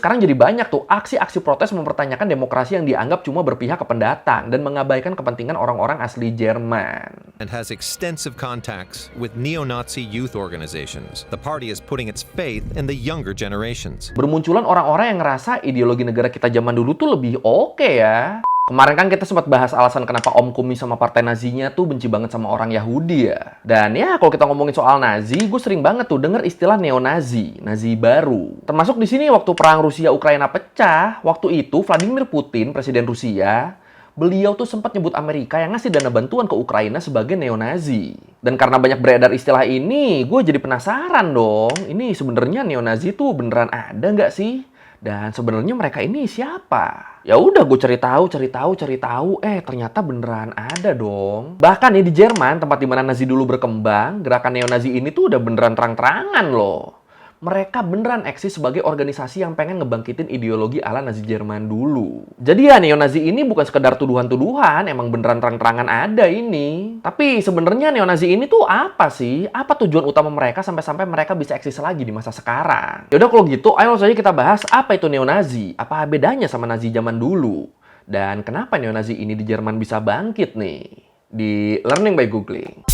sekarang jadi banyak tuh aksi-aksi protes mempertanyakan demokrasi yang dianggap cuma berpihak ke pendatang dan mengabaikan kepentingan orang-orang asli Jerman. And has extensive contacts with neo-Nazi youth organizations. The party is putting its faith in the younger generations. Bermunculan orang-orang yang ngerasa ideologi negara kita zaman dulu tuh lebih oke ya. Kemarin kan kita sempat bahas alasan kenapa Om Kumis sama partai Nazinya tuh benci banget sama orang Yahudi ya. Dan ya kalau kita ngomongin soal Nazi, gue sering banget tuh denger istilah neo-Nazi, Nazi baru. Termasuk di sini waktu perang Rusia-Ukraina pecah, waktu itu Vladimir Putin, presiden Rusia, beliau tuh sempat nyebut Amerika yang ngasih dana bantuan ke Ukraina sebagai neo-Nazi. Dan karena banyak beredar istilah ini, gue jadi penasaran dong, ini sebenarnya neo-Nazi tuh beneran ada nggak sih? Dan sebenarnya mereka ini siapa? Ya udah gue cari tahu, ternyata beneran ada dong. Bahkan nih di Jerman, tempat dimana Nazi dulu berkembang, gerakan neo-Nazi ini tuh udah beneran terang-terangan loh. Mereka beneran eksis sebagai organisasi yang pengen ngebangkitin ideologi ala Nazi Jerman dulu. Jadi ya neo-Nazi ini bukan sekedar tuduhan-tuduhan, emang beneran terang-terangan ada ini. Tapi sebenarnya neo-Nazi ini tuh apa sih? Apa tujuan utama mereka sampai-sampai mereka bisa eksis lagi di masa sekarang? Yaudah kalau gitu, ayo saja kita bahas apa itu neo-Nazi. Apa bedanya sama Nazi zaman dulu? Dan kenapa neo-Nazi ini di Jerman bisa bangkit nih? Di Learning by Googling.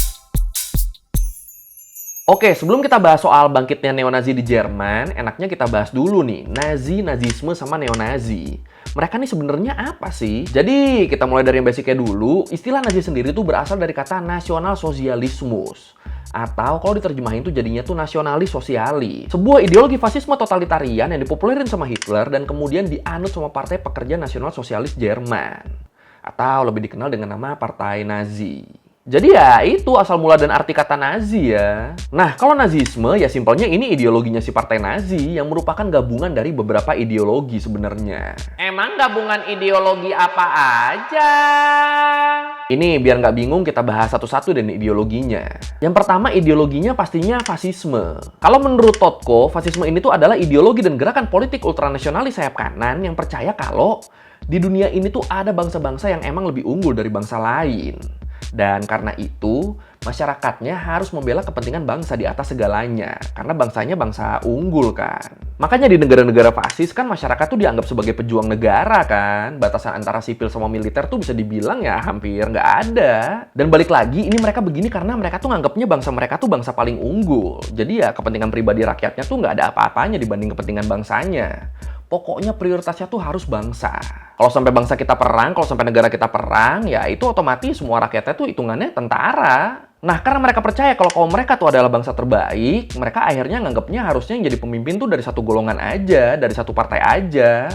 Oke, sebelum kita bahas soal bangkitnya neo-Nazi di Jerman, enaknya kita bahas dulu nih, Nazi, Nazisme, sama neo-Nazi. Mereka nih sebenarnya apa sih? Jadi, kita mulai dari yang basicnya dulu. Istilah Nazi sendiri tuh berasal dari kata National Socialismus. Atau kalau diterjemahin tuh jadinya tuh nasionalis sosialis. Sebuah ideologi fasisme totalitarian yang dipopulerin sama Hitler dan kemudian dianut sama Partai Pekerja Nasional Sosialis Jerman. Atau lebih dikenal dengan nama Partai Nazi. Jadi ya itu asal mula dan arti kata Nazi ya. Nah kalau Nazisme ya simpelnya ini ideologinya si partai Nazi yang merupakan gabungan dari beberapa ideologi sebenarnya. Emang gabungan ideologi apa aja? Ini biar nggak bingung kita bahas satu-satu dan ideologinya. Yang pertama ideologinya pastinya fasisme. Kalau menurut Totko, fasisme ini tuh adalah ideologi dan gerakan politik ultranasionalis sayap kanan yang percaya kalau di dunia ini tuh ada bangsa-bangsa yang emang lebih unggul dari bangsa lain. Dan karena itu, masyarakatnya harus membela kepentingan bangsa di atas segalanya. Karena bangsanya bangsa unggul kan. Makanya di negara-negara fasis kan masyarakat tuh dianggap sebagai pejuang negara kan. Batasan antara sipil sama militer tuh bisa dibilang ya hampir nggak ada. Dan balik lagi, ini mereka begini karena mereka tuh nganggapnya bangsa mereka tuh bangsa paling unggul. Jadi ya kepentingan pribadi rakyatnya tuh nggak ada apa-apanya dibanding kepentingan bangsanya. Pokoknya prioritasnya tuh harus bangsa. Kalau sampai bangsa kita perang, kalau sampai negara kita perang, ya itu otomatis semua rakyatnya tuh hitungannya tentara. Nah, karena mereka percaya kalau mereka tuh adalah bangsa terbaik, mereka akhirnya nganggapnya harusnya yang jadi pemimpin tuh dari satu golongan aja, dari satu partai aja.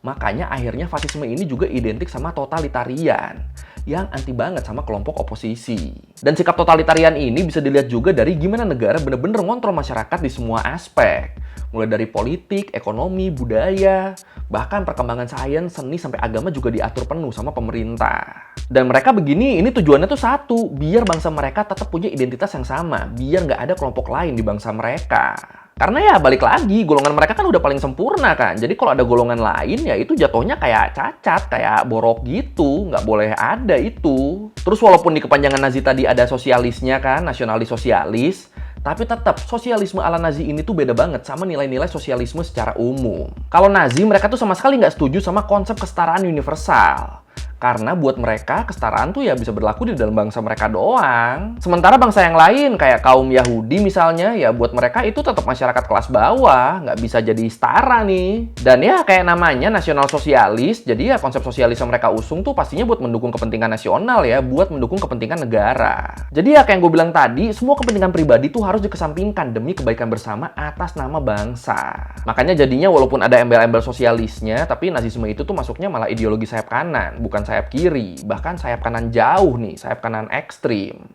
Makanya akhirnya fasisme ini juga identik sama totalitarian yang anti banget sama kelompok oposisi. Dan sikap totalitarian ini bisa dilihat juga dari gimana negara bener-bener ngontrol masyarakat di semua aspek. Mulai dari politik, ekonomi, budaya, bahkan perkembangan sains, seni, sampai agama juga diatur penuh sama pemerintah. Dan mereka begini, ini tujuannya tuh satu, biar bangsa mereka tetap punya identitas yang sama, biar nggak ada kelompok lain di bangsa mereka. Karena ya balik lagi, golongan mereka kan udah paling sempurna kan. Jadi kalau ada golongan lain ya itu jatuhnya kayak cacat, kayak borok gitu. Nggak boleh ada itu. Terus walaupun di kepanjangan Nazi tadi ada sosialisnya kan, nasionalis sosialis. Tapi tetap sosialisme ala Nazi ini tuh beda banget sama nilai-nilai sosialisme secara umum. Kalau Nazi mereka tuh sama sekali nggak setuju sama konsep kesetaraan universal. Karena buat mereka, kesetaraan tuh ya bisa berlaku di dalam bangsa mereka doang. Sementara bangsa yang lain, kayak kaum Yahudi misalnya, ya buat mereka itu tetap masyarakat kelas bawah, nggak bisa jadi setara nih. Dan ya kayak namanya nasional sosialis, jadi ya konsep sosialis yang mereka usung tuh pastinya buat mendukung kepentingan nasional ya, buat mendukung kepentingan negara. Jadi ya kayak yang gue bilang tadi, semua kepentingan pribadi tuh harus dikesampingkan demi kebaikan bersama atas nama bangsa. Makanya jadinya walaupun ada embel-embel sosialisnya, tapi Nazisme itu tuh masuknya malah ideologi sayap kanan, bukan sayap kiri, bahkan sayap kanan jauh nih, sayap kanan ekstrim.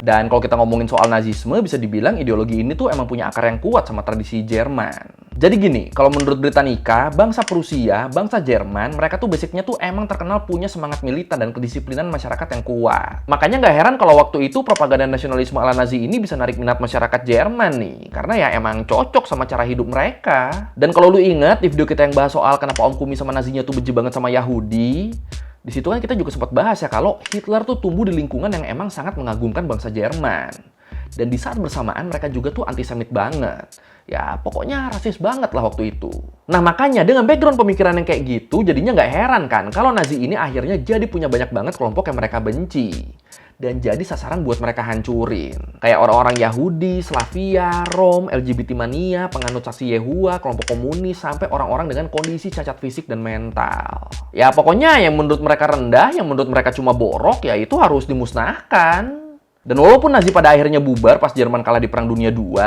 Dan kalau kita ngomongin soal Nazisme, bisa dibilang ideologi ini tuh emang punya akar yang kuat sama tradisi Jerman. Jadi gini, kalau menurut Britannica, bangsa Prusia, bangsa Jerman, mereka tuh basicnya tuh emang terkenal punya semangat militan dan kedisiplinan masyarakat yang kuat. Makanya nggak heran kalau waktu itu propaganda nasionalisme ala Nazi ini bisa narik minat masyarakat Jerman nih. Karena ya emang cocok sama cara hidup mereka. Dan kalau lu ingat di video kita yang bahas soal kenapa Om Kumi sama Nazinya tuh benci banget sama Yahudi, di situ kan kita juga sempat bahas ya kalau Hitler tuh tumbuh di lingkungan yang emang sangat mengagumkan bangsa Jerman. Dan di saat bersamaan mereka juga tuh antisemit banget. Ya pokoknya rasis banget lah waktu itu. Nah makanya dengan background pemikiran yang kayak gitu jadinya nggak heran kan kalau Nazi ini akhirnya jadi punya banyak banget kelompok yang mereka benci. Dan jadi sasaran buat mereka hancurin. Kayak orang-orang Yahudi, Slavia, Rom, LGBT mania, penganut saksi Yehua, kelompok komunis, sampai orang-orang dengan kondisi cacat fisik dan mental. Ya pokoknya yang menurut mereka rendah, yang menurut mereka cuma borok, ya itu harus dimusnahkan. Dan walaupun Nazi pada akhirnya bubar pas Jerman kalah di Perang Dunia II,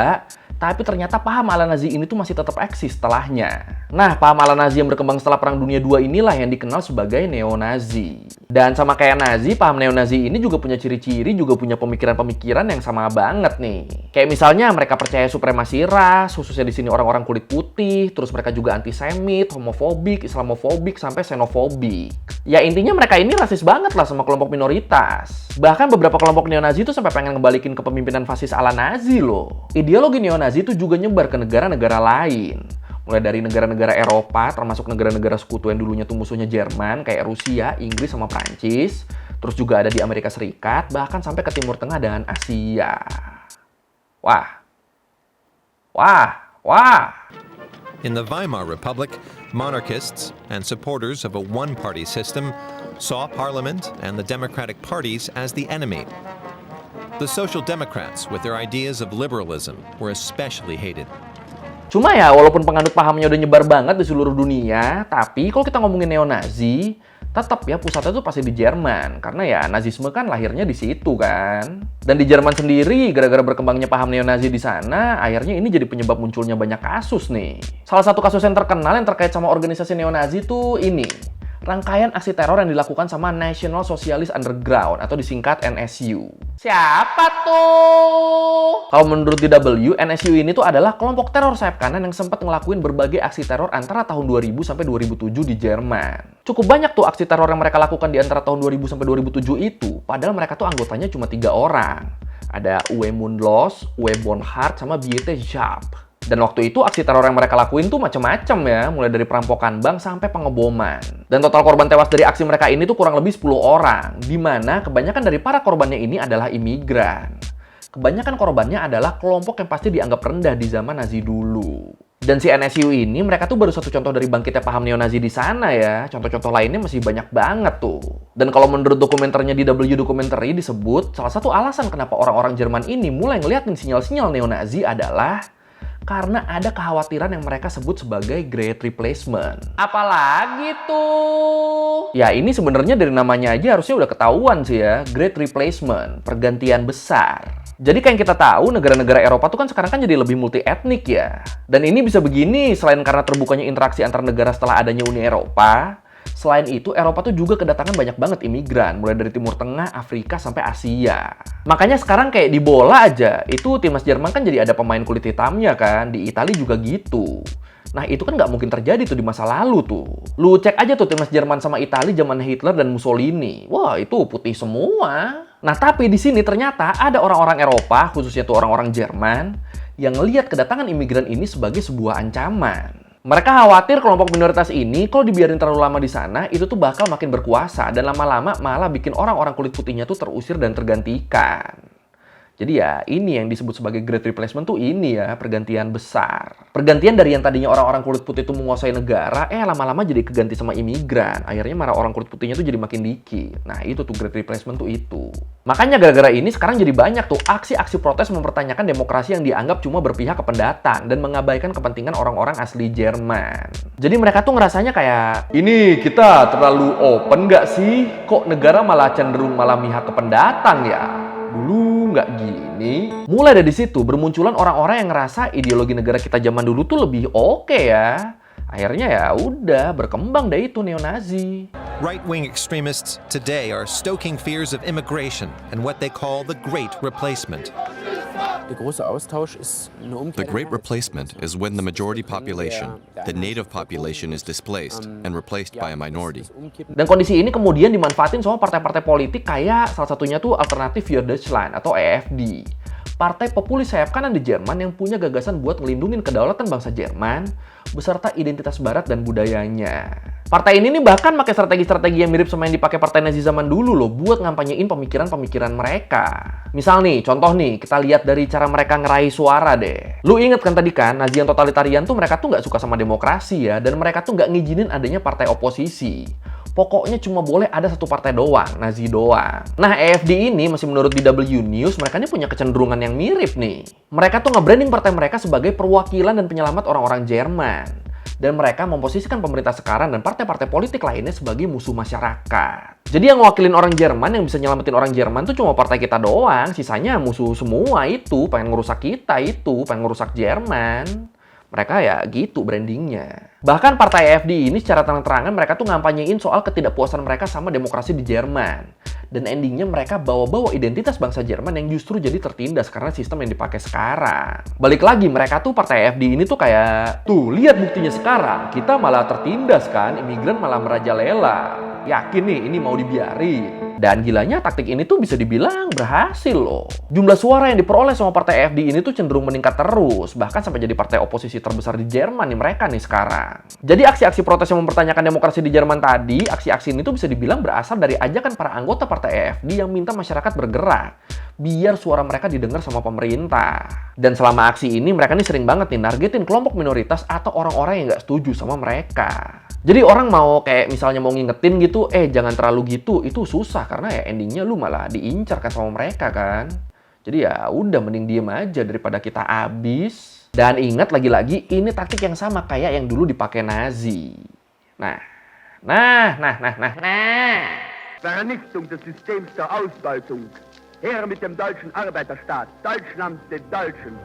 tapi ternyata paham ala Nazi ini tuh masih tetap eksis setelahnya. Nah, paham ala Nazi yang berkembang setelah Perang Dunia II inilah yang dikenal sebagai neo-Nazi. Dan sama kayak Nazi, paham neo-Nazi ini juga punya ciri-ciri, juga punya pemikiran-pemikiran yang sama banget nih. Kayak misalnya mereka percaya supremasi ras, khususnya di sini orang-orang kulit putih, terus mereka juga antisemit, homofobik, islamofobik, sampai xenofobik. Ya intinya mereka ini rasis banget lah sama kelompok minoritas. Bahkan beberapa kelompok neo-Nazi itu sampai pengen ngebalikin kepemimpinan fasis ala Nazi loh. Ideologi neo-Nazi itu juga nyebar ke negara-negara lain. Mulai dari negara-negara Eropa, termasuk negara-negara sekutu yang dulunya tuh musuhnya Jerman, kayak Rusia, Inggris, sama Prancis. Terus juga ada di Amerika Serikat, bahkan sampai ke Timur Tengah dan Asia. Wah. In the Weimar Republic, monarchists and supporters of a one-party system saw Parliament and the Democratic parties as the enemy. The Social Democrats, with their ideas of liberalism, were especially hated. Cuma ya, walaupun penganut pahamnya udah nyebar banget di seluruh dunia, tapi kalau kita ngomongin neo-Nazi, tetap ya pusatnya tuh pasti di Jerman. Karena ya Nazisme kan lahirnya di situ kan. Dan di Jerman sendiri, gara-gara berkembangnya paham neo-Nazi di sana, akhirnya ini jadi penyebab munculnya banyak kasus nih. Salah satu kasus yang terkenal yang terkait sama organisasi neo-Nazi tuh ini. Rangkaian aksi teror yang dilakukan sama National Socialist Underground atau disingkat NSU. Siapa tuh? Kalau menurut DW, NSU ini tuh adalah kelompok teror sayap kanan yang sempat ngelakuin berbagai aksi teror antara tahun 2000 sampai 2007 di Jerman. Cukup banyak tuh aksi teror yang mereka lakukan di antara tahun 2000 sampai 2007 itu, padahal mereka tuh anggotanya cuma 3 orang. Ada Uwe Mundlos, Uwe Bonhart, sama Biete Schaap. Dan waktu itu aksi teror yang mereka lakuin tuh macam-macam ya, mulai dari perampokan bank sampai pengeboman. Dan total korban tewas dari aksi mereka ini tuh kurang lebih 10 orang, di mana kebanyakan dari para korbannya ini adalah imigran. Kebanyakan korbannya adalah kelompok yang pasti dianggap rendah di zaman Nazi dulu. Dan si NSU ini, mereka tuh baru satu contoh dari bangkitnya paham neo-Nazi di sana ya. Contoh-contoh lainnya masih banyak banget tuh. Dan kalau menurut dokumenternya di DW Documentary disebut, salah satu alasan kenapa orang-orang Jerman ini mulai ngeliatin sinyal-sinyal neo-Nazi adalah karena ada kekhawatiran yang mereka sebut sebagai Great Replacement. Apalagi tuh? Ya ini sebenarnya dari namanya aja harusnya udah ketahuan sih ya. Great Replacement, pergantian besar. Jadi kayak yang kita tahu, negara-negara Eropa tuh kan sekarang kan jadi lebih multi etnik ya. Dan ini bisa begini selain karena terbukanya interaksi antar negara setelah adanya Uni Eropa. Selain itu, Eropa tuh juga kedatangan banyak banget imigran, mulai dari Timur Tengah, Afrika, sampai Asia. Makanya sekarang kayak di bola aja, itu timnas Jerman kan jadi ada pemain kulit hitamnya kan, di Italia juga gitu. Nah itu kan nggak mungkin terjadi tuh di masa lalu tuh. Lu cek aja tuh timnas Jerman sama Italia zaman Hitler dan Mussolini. Wah itu putih semua. Nah tapi di sini ternyata ada orang-orang Eropa, khususnya tuh orang-orang Jerman, yang ngelihat kedatangan imigran ini sebagai sebuah ancaman. Mereka khawatir kelompok minoritas ini kalau dibiarin terlalu lama di sana, itu tuh bakal makin berkuasa dan lama-lama malah bikin orang-orang kulit putihnya tuh terusir dan tergantikan. Jadi ya ini yang disebut sebagai Great Replacement tuh ini ya, pergantian besar. Pergantian dari yang tadinya orang-orang kulit putih itu menguasai negara, lama-lama jadi keganti sama imigran. Akhirnya malah orang kulit putihnya tuh jadi makin dikit. Nah itu tuh Great Replacement tuh itu. Makanya gara-gara ini sekarang jadi banyak tuh aksi-aksi protes mempertanyakan demokrasi yang dianggap cuma berpihak ke pendatang dan mengabaikan kepentingan orang-orang asli Jerman. Jadi mereka tuh ngerasanya kayak, ini kita terlalu open nggak sih? Kok negara malah cenderung malah mihak ke pendatang ya? Dulu nggak gini. Mulai dari situ bermunculan orang-orang yang ngerasa ideologi negara kita zaman dulu tuh lebih oke ya. Akhirnya ya udah berkembang deh itu neo-Nazi. Right-wing extremists today are stoking fears of immigration and what they call the Great Replacement. The Great Replacement is when the majority population, the native population, is displaced and replaced by a minority. Dan kondisi ini kemudian dimanfaatin sama partai-partai politik kayak salah satunya tuh Alternative für Deutschland atau AfD. Partai populis sayap kanan di Jerman yang punya gagasan buat ngelindungin kedaulatan bangsa Jerman beserta identitas barat dan budayanya. Partai ini nih bahkan pakai strategi-strategi yang mirip sama yang dipakai partai Nazi zaman dulu loh buat ngampanyein pemikiran-pemikiran mereka. Misal nih, contoh nih, kita lihat dari cara mereka ngeraih suara deh. Lu inget kan tadi kan, Nazi yang totalitarian tuh mereka tuh nggak suka sama demokrasi ya, dan mereka tuh nggak ngizinin adanya partai oposisi. Pokoknya cuma boleh ada satu partai doang, Nazi doang. Nah, AfD ini masih menurut DW News, mereka ini punya kecenderungan yang mirip nih. Mereka tuh nge-branding partai mereka sebagai perwakilan dan penyelamat orang-orang Jerman. Dan mereka memposisikan pemerintah sekarang dan partai-partai politik lainnya sebagai musuh masyarakat. Jadi yang ngewakilin orang Jerman, yang bisa nyelamatin orang Jerman tuh cuma partai kita doang. Sisanya musuh semua itu, pengen ngerusak kita itu, pengen ngerusak Jerman. Mereka ya gitu brandingnya. Bahkan partai AfD ini secara terang-terangan mereka tuh ngampanyein soal ketidakpuasan mereka sama demokrasi di Jerman. Dan endingnya mereka bawa-bawa identitas bangsa Jerman yang justru jadi tertindas karena sistem yang dipakai sekarang. Balik lagi, mereka tuh partai AfD ini tuh kayak, tuh lihat buktinya sekarang, kita malah tertindas kan, imigran malah merajalela. Yakin nih ini mau dibiarin. Dan gilanya taktik ini tuh bisa dibilang berhasil loh. Jumlah suara yang diperoleh sama partai AfD ini tuh cenderung meningkat terus. Bahkan sampai jadi partai oposisi terbesar di Jerman nih mereka nih sekarang. Jadi aksi-aksi protes yang mempertanyakan demokrasi di Jerman tadi, aksi-aksi ini tuh bisa dibilang berasal dari ajakan para anggota partai AfD yang minta masyarakat bergerak. Biar suara mereka didengar sama pemerintah. Dan selama aksi ini mereka nih sering banget nih nargetin kelompok minoritas atau orang-orang yang nggak setuju sama mereka. Jadi orang mau kayak misalnya mau ngingetin gitu, jangan terlalu gitu, itu susah karena ya endingnya lu malah diincar kan sama mereka kan. Jadi ya udah mending diem aja daripada kita abis. Dan ingat lagi-lagi ini taktik yang sama kayak yang dulu dipakai Nazi. Nah. Vernichtung des Systems der Ausbeutung. Her mit dem deutschen Arbeiterstaat. Deutschland den Deutschen.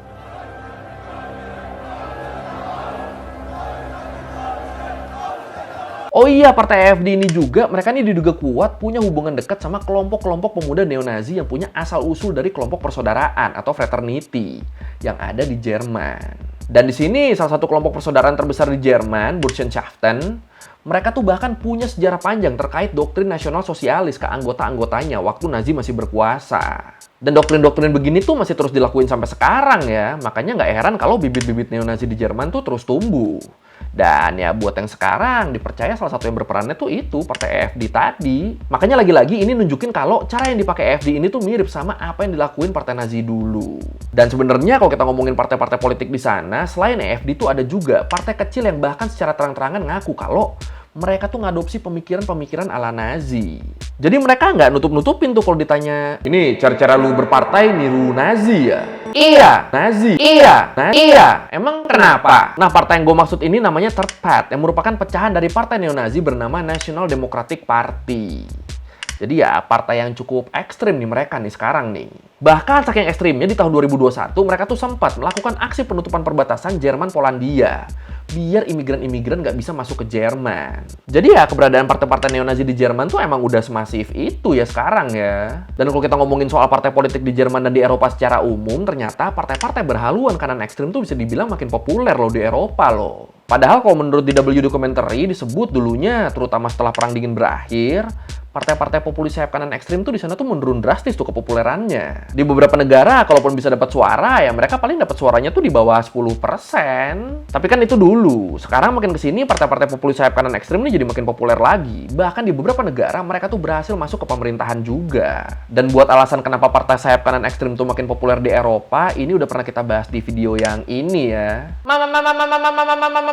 Oh iya, partai AfD ini juga, mereka ini diduga kuat punya hubungan dekat sama kelompok-kelompok pemuda neo-Nazi yang punya asal-usul dari kelompok persaudaraan atau fraternity yang ada di Jerman. Dan di sini salah satu kelompok persaudaraan terbesar di Jerman, Burschenschaften, mereka tuh bahkan punya sejarah panjang terkait doktrin nasional sosialis ke anggota-anggotanya waktu Nazi masih berkuasa. Dan doktrin-doktrin begini tuh masih terus dilakuin sampai sekarang ya. Makanya nggak heran kalau bibit-bibit neo-Nazi di Jerman tuh terus tumbuh. Dan ya buat yang sekarang dipercaya salah satu yang berperannya tuh itu partai AfD tadi. Makanya lagi-lagi ini nunjukin kalau cara yang dipakai AfD ini tuh mirip sama apa yang dilakuin partai Nazi dulu. Dan sebenarnya kalau kita ngomongin partai-partai politik di sana, selain AfD tuh ada juga partai kecil yang bahkan secara terang-terangan ngaku kalau mereka tuh ngadopsi pemikiran-pemikiran ala Nazi. Jadi mereka nggak nutup-nutupin tuh kalau ditanya, ini cara-cara lu berpartai niru Nazi ya? Iya, Nazi. Iya, iya. Emang kenapa? Nah, partai yang gue maksud ini namanya Third Path, yang merupakan pecahan dari partai neo-Nazi bernama National Democratic Party. Jadi ya, partai yang cukup ekstrim nih mereka nih sekarang nih. Bahkan saking ekstrimnya di tahun 2021, mereka tuh sempat melakukan aksi penutupan perbatasan Jerman-Polandia. Biar imigran-imigran nggak bisa masuk ke Jerman. Jadi ya, keberadaan partai-partai neo-Nazi di Jerman tuh emang udah semasif itu ya sekarang ya. Dan kalau kita ngomongin soal partai politik di Jerman dan di Eropa secara umum, ternyata partai-partai berhaluan kanan ekstrim tuh bisa dibilang makin populer loh di Eropa loh. Padahal kalau menurut DW Documentary disebut dulunya, terutama setelah Perang Dingin berakhir, partai-partai populis sayap kanan ekstrim tuh di sana tuh menurun drastis tuh kepopulerannya. Di beberapa negara, kalaupun bisa dapat suara, ya mereka paling dapat suaranya tuh di bawah 10%. Tapi kan itu dulu. Sekarang makin kesini, partai-partai populis sayap kanan ekstrim ini jadi makin populer lagi. Bahkan di beberapa negara, mereka tuh berhasil masuk ke pemerintahan juga. Dan buat alasan kenapa partai sayap kanan ekstrim tuh makin populer di Eropa, ini udah pernah kita bahas di video yang ini ya.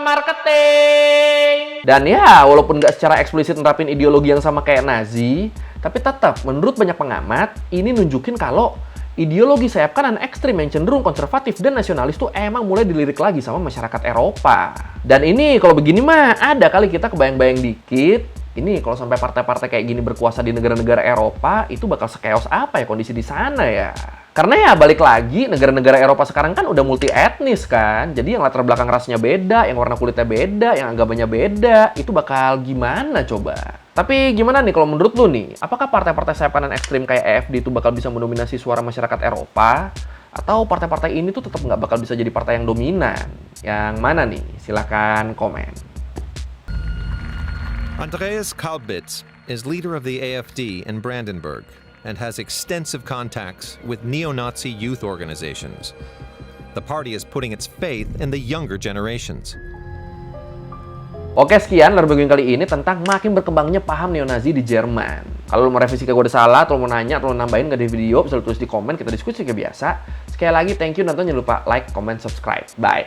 Marketing. Dan ya, walaupun nggak secara eksplisit nerapin ideologi yang sama kayak Nazi, tapi tetap menurut banyak pengamat, ini nunjukin kalau ideologi sayap kanan ekstrim yang cenderung konservatif dan nasionalis tuh emang mulai dilirik lagi sama masyarakat Eropa. Dan ini kalau begini mah ada kali kita kebayang-bayang dikit. Ini kalau sampai partai-partai kayak gini berkuasa di negara-negara Eropa, itu bakal sekeos apa ya kondisi di sana ya? Karena ya balik lagi, negara-negara Eropa sekarang kan udah multi etnis kan. Jadi yang latar belakang rasnya beda, yang warna kulitnya beda, yang agamanya beda. Itu bakal gimana coba? Tapi gimana nih kalau menurut lu nih? Apakah partai-partai sayap kanan ekstrim kayak AfD itu bakal bisa mendominasi suara masyarakat Eropa? Atau partai-partai ini tuh tetap nggak bakal bisa jadi partai yang dominan? Yang mana nih? Silahkan komen. Andreas Kalbitz is leader of the AfD in Brandenburg and has extensive contacts with neo-Nazi youth organizations. The party is putting its faith in the younger generations. Oke, sekian Learning kali ini tentang makin berkembangnya paham neo-Nazi di Jerman. Kalau lo mau revisi kayak gue udah salah, atau mau nanya, atau mau nambahin gak di video, bisa lo tulis di komen, kita diskusi kayak biasa. Sekali lagi, thank you, nonton, jangan lupa like, comment, subscribe. Bye!